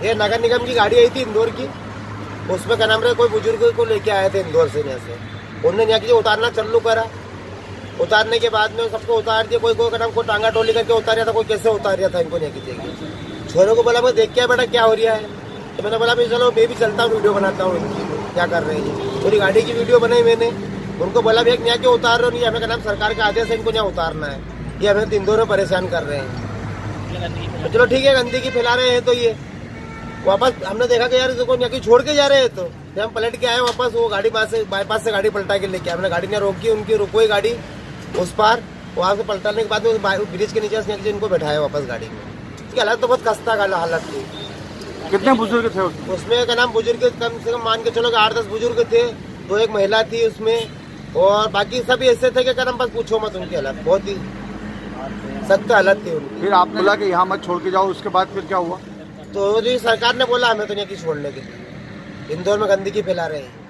ये नगर निगम की गाड़ी आई थी इंदौर की, उसमें क्या नाम रहे कोई बुजुर्ग को लेके आए थे इंदौर से। यहाँ से उन्होंने यहाँ की उतारना चालू करा, उतारने के बाद में सबको उतार दिया। कोई का नाम को टांगा टोली करके उतार था, कोई कैसे उतार रहा था इनको यहाँ की जगह। छोरे को बोला मैं देख के बेटा क्या हो रहा है, तो मैंने बोला भाई चलो मैं भी चलता हूँ, वीडियो बनाता हूँ इनकी क्या कर रहे हैं। पूरी गाड़ी की वीडियो बनाई मैंने, उनको बोला भैया यहाँ क्यों उतार रहे हो, नहीं हमें क्या नाम सरकार का आदेश है इनको यहाँ उतारना है, ये हमें इंदौर में परेशान कर रहे हैं। तो चलो ठीक है, गंदगी फैला रहे हैं तो ये वापस हमने देखा कि यार इसको यहाँ की छोड़ के जा रहे हैं, तो हम पलट के आए वापस। वो गाड़ी बाईपास से गाड़ी पलटा के लेके, हमने गाड़ी ने रोकी, उनकी रुकोई गाड़ी उस पार, वहाँ से पलटाने के बाद ब्रिज के नीचे से इनको बैठाया वापस गाड़ी में। उसकी हालत तो बहुत खस्ता हालत थी। कितने बुजुर्ग थे उसमें का नाम बुजुर्ग कम से कम मान के चलो 8-10 बुजुर्ग थे, 2-1 महिला थी उसमें, और बाकी सभी ऐसे थे कि क्या नाम बस पूछो मत, उनकी हालत बहुत ही सख्त हालत थी उनकी। फिर आपने बोला कि यहाँ मत छोड़ के जाओ, उसके बाद फिर क्या हुआ? तो जो सरकार ने बोला हमें तो यहाँ की छोड़ने के लिए, इंदौर में गंदगी फैला रहे हैं।